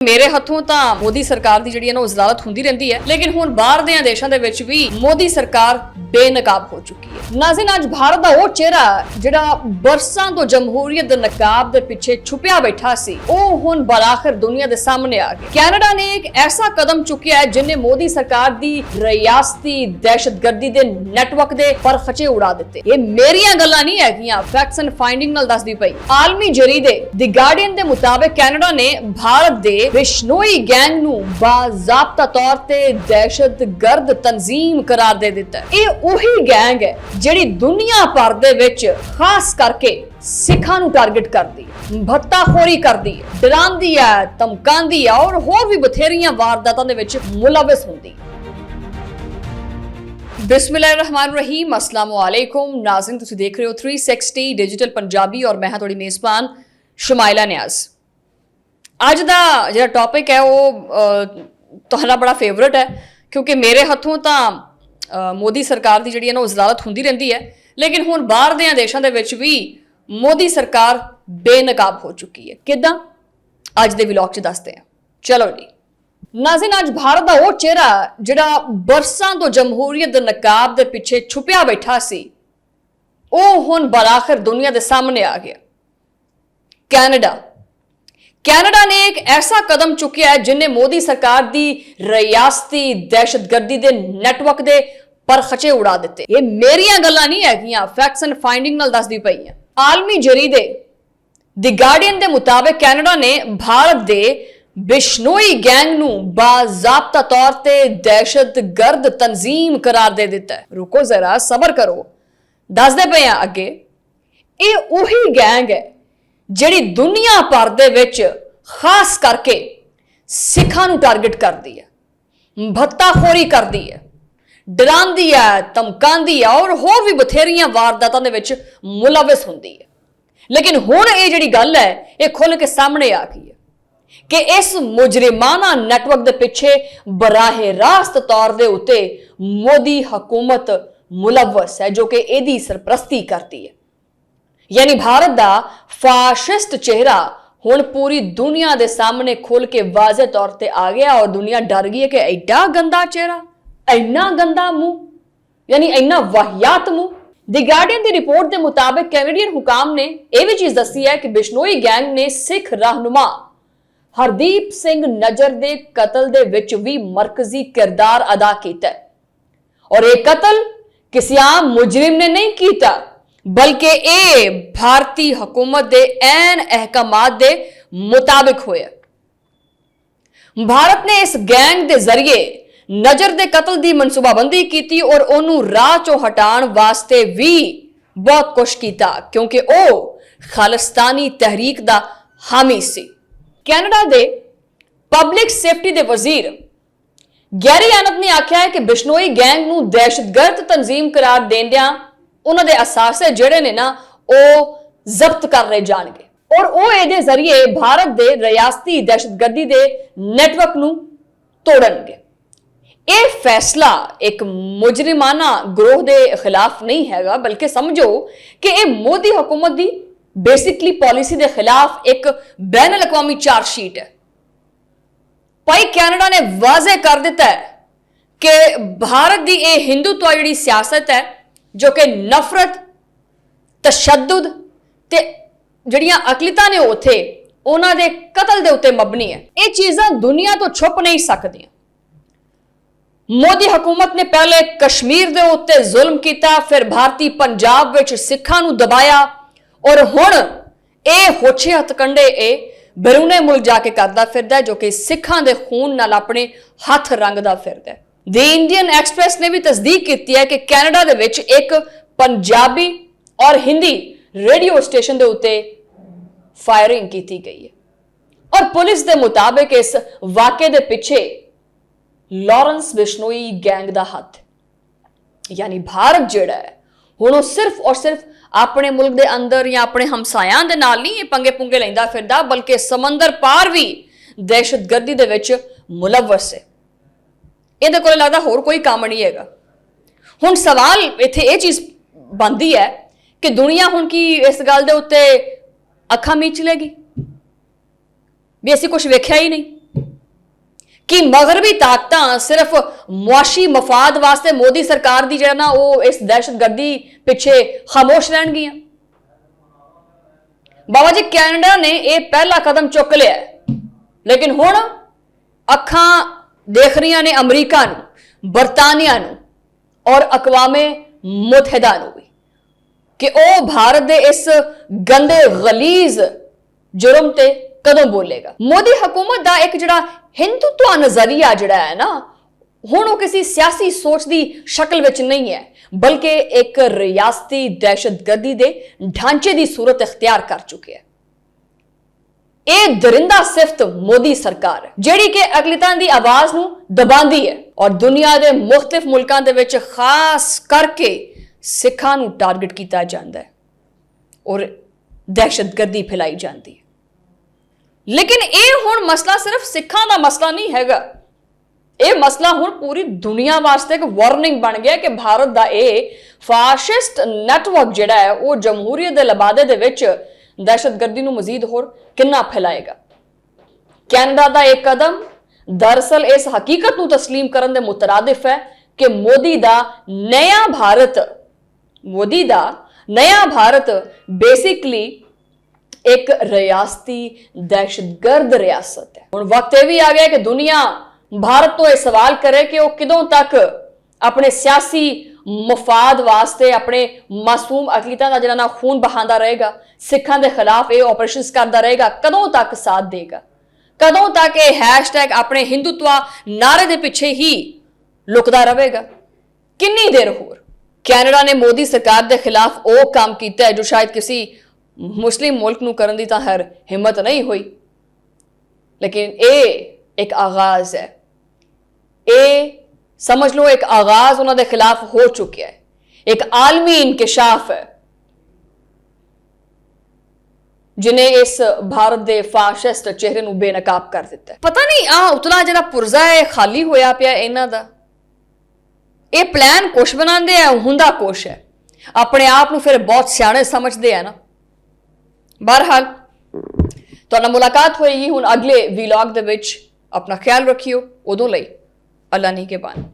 मेरे हथों तो मोदी सरकार की जिहड़ी है ना वज़ारत हुंदी रहिंदी है, लेकिन हुण बाहर दे देशां दे विच भी मोदी सरकार बेनकाब हो चुकी है। नाज़रीन, अज भारत का वो चेहरा जिहड़ा बरसां तो जमहूरीयत दे नकाब दे पिछे छुपिया बैठा सी, वो हुण बराखिर दुनिया दे सामने आ गया। कैनेडा ने एक ऐसा कदम चुकिया है जिन्हें मोदी सरकार दी रियासती दहशतगर्दी दे नेटवर्क दे परखचे उड़ा दिते। ये मेरियां गल्लां नहीं हैगियां, फैक्ट्स एंड फाइंडिंग नाल दसदी पई। आलमी जरीदे द गार्डियन दे मुताबिक कैनेडा ने भारत दे बिश्नोई गैंग नू बाज़ाब्ता तौर ते दहशतगर्द तंजीम करार दे दिता है। ये उही गैंग है जिहड़ी दुनिया भर दे विच खास करके सिखां नू टारगेट करदी है, भत्ताखोरी करदी है, डरांदी है, धमकांदी है और होर भी बथेरियां वारदातां दे विच मुलविस हुंदी है। बिस्मिल्लाहिर्रहमानिर्रहीम, अस्सलाम वालेकुम नाज़रीन, तुसीं देख रहे हो 360 डिजिटल पंजाबी और मैं हां तुहाडी मेज़बान शुमाइला नियाज़। अज का जो टॉपिक है वो तुहाडा बड़ा फेवरेट है, क्योंकि मेरे हथों तो मोदी सरकार की जिहड़ी है ना वज़ारत हुंदी रहिंदी है, लेकिन हुण बाहर दे देशां दे विच भी मोदी सरकार बेनकाब हो चुकी है। किदां? अज दे व्लॉग च दसदे हैं। चलो जी नाज़रीन, अज भारत का वो चेहरा जिहड़ा बरसां तो जमहूरीयत दे नकाब दे पिछे छुपिया बैठा सी, वो हुण बराखिर दुनिया दे सामने आ गया। कैनेडा ने एक ऐसा कदम चुकिया है जिन्हें मोदी सरकार दी रियासती दहशतगर्दी दे नेटवर्क दे परखचे उड़ा दिते। ये मेरियां गल्लां नहीं हैगियां, फैक्ट्स एंड फाइंडिंग नाल दसदी पई हैं। आलमी जरीदे द गार्डियन दे मुताबिक कैनेडा ने भारत दे बिश्नोई गैंग नू बाज़ाब्ता तौर ते दहशतगर्द तंजीम करार दे दिता है। रुको जरा, सबर करो, दसदे पे हैं अगे। ये उही गैंग है जिहड़ी दुनिया भर दे विच खास करके सिखां नू टारगेट करदी है, भत्ताखोरी करदी है, डरांदी है, धमकांदी है और होर भी बथेरियां वारदातां दे विच मुलविस हुंदी है। लेकिन हुण ये जिहड़ी गल है ये खुल के सामने आ गई है कि इस मुजरिमाना नेटवर्क दे पिछे बराहे रास्त तौर दे उत्ते मोदी हुकूमत मुलविस है, जो कि इहदी सरपरस्ती करती है। यानी भारत दा फाशिस्ट चेहरा हुण पूरी दुनिया दे सामने खुल के वाज़े तौर ते आ गया और दुनिया डर गई है कि एडा गंदा चेहरा, इन्ना गंदा मुंह, यानी इन्ना वाहियात मुंह। द गार्डियन की रिपोर्ट के मुताबिक कैनेडियन हुकाम ने यह भी चीज दसी है कि बिश्नोई गैंग ने सिख रहनुमा हरदीप सिंह नजर के कतल दे विच भी मरकजी किरदार अदा किया और यह कतल किसी आम मुजरिम ने नहीं किया, बल्कि ये भारतीय हुकूमत दे ऐन अहकामात दे मुताबिक होया। भारत ने इस गैंग दे जरिए नजर दे कतल दी मनसूबाबंदी की और ओनू राह चो हटाण वास्ते भी बहुत कुछ किया, क्योंकि ओ खालिस्तानी तहरीक दा हामी सी। कैनेडा दे पब्लिक सेफ्टी दे वजीर गैरी एनत ने आख्या है कि बिश्नोई गैंग नू दहशतगर्द तंजीम करार देंदियां उन्होंने असासे जिहड़े ने ना वो जब्त कर रहे जाणगे और वो इहदे जरिए भारत दे रियासती दहशतगर्दी दे नेटवर्क नू तोड़नगे। ये फैसला एक मुजरिमाना ग्रोह दे खिलाफ नहीं हैगा, बल्कि समझो कि ये मोदी हुकूमत दी बेसिकली पॉलिसी दे खिलाफ एक बैन अल-अक़वामी चार्जशीट है। भाई कैनेडा ने वाज़े कर दिता है कि भारत दी ये हिंदुत्व जिहड़ी सियासत है, जो कि नफरत, तशद्दुद ते जड़ियां अकलितां ने उथे उन्हां दे कतल दे उत्ते मबनी है। ये चीज़ां दुनिया तो छुप नहीं सकदियां। मोदी हुकूमत ने पहले कश्मीर दे उत्ते जुल्म किया, फिर भारतीय पंजाब विच सिखां नू दबाया और हुण ये होछे हथकंडे ए बैरूने मुल्क जाके करदा फिरदा है, जो कि सिखां दे खून नाल अपने हथ रंगदा फिरदा है। द इंडियन एक्सप्रेस ने भी तस्दीक की है कि कैनेडा दे विच एक पंजाबी और हिंदी रेडियो स्टेशन दे उत्ते फायरिंग की गई है और पुलिस दे मुताबिक इस वाक़े दे पिछे लॉरेंस बिश्नोई गैंग दा हथ। यानी भारत जिहड़ा है हुण सिर्फ और सिर्फ अपने मुल्क दे अंदर या अपने हमसायां दे नाल नहीं पंगे पुंगे लैंदा फिरदा, बल्कि समंदर पार भी दहशतगर्दी दे विच मुलविस है। ये कोई लगता होर कोई काम नहीं है। हुण सवाल इत्थे ये चीज बनती है कि दुनिया हुण की इस गल दे उत्ते अखां मीच लेगी भी असीं कुछ वेख्या ही नहीं। कि मगरबी ताकतां सिर्फ मुआशी मफाद वास्ते मोदी सरकार दी जिहड़ा ना वो इस दहशतगर्दी पिछे खामोश रहणगियां। बाबा जी कैनेडा ने यह पहला कदम चुक लिया, लेकिन हुण अखां देख रही ने अमरीका नूं, बरतानिया नूं और अकवामे मुतहदा नूं भी कि वह भारत के इस गंदे गलीज जुर्म ते कदों बोलेगा। मोदी हुकूमत का एक जिहड़ा हिंदुत्व नजरिया जिहड़ा है ना, हुण वो किसी सियासी सोच की शक्ल विच नहीं है, बल्कि एक रियासती दहशतगर्दी के ढांचे की सूरत इख्तियार कर चुके हैं। यह दरिंदा सिफत मोदी सरकार है जिहड़ी कि अकलियतां दी आवाज नूं दबांदी है और दुनिया के मुख्तलिफ मुल्कां दे विच खास करके सिखां नूं टारगेट किया जाता है और दहशतगर्दी फैलाई जाती है। लेकिन यह हुण मसला सिर्फ सिखां दा मसला नहीं हैगा, यह मसला हुण पूरी दुनिया वास्ते एक वार्निंग बन गया कि भारत का यह फाशिस्ट नैटवर्क जिहड़ा है वो जमहूरीयत दे लबादे दे विच दहशतगर्दी नूं मजीद होर किन्ना फैलाएगा। कैनेडा का एक कदम दरअसल इस हकीकत नूं तस्लीम करन दे मुतरादिफ है कि मोदी दा नया भारत बेसिकली एक रियासती दहशतगर्द रियासत है। हुण वक्त यह भी आ गया कि दुनिया भारत तो यह सवाल करे कि वह किदों तक अपने सियासी मफाद वास्ते अपने मासूम अकलीतां दा जिहड़ा ना खून बहांदा रहेगा, सिखां दे खिलाफ ये ऑपरेशन करता रहेगा, कदों तक साथ देगा, कदों तक ये हैशटैग अपने हिंदुत्व नारे दे पिछे ही लुकदा रहेगा, किन्नी देर होर। कैनेडा ने मोदी सरकार के खिलाफ वो काम किया है जो शायद किसी मुस्लिम मुल्क नूं करन दी तां हर हिम्मत नहीं हुई, लेकिन ये एक आगाज है, ये समझ लो एक आगाज उन्होंने खिलाफ हो चुका है, एक आलमी इंकशाफ है जिन्हें इस भारत के फाशिस्ट चेहरे नूं बेनकाब कर दिता है। पता नहीं उतला जिहड़ा पुरजा है खाली होया पिया इन्हां दा, ये प्लान कुछ बनाते हैं हुंदा कुछ है, अपने आप नूं फिर बहुत सियाणे समझते हैं ना। बहरहाल तुहाडे नाल मुलाकात होएगी हुण अगले वीलॉग दे विच, अपना ख्याल रखियो, उदों लई अल्लाह निगहबान।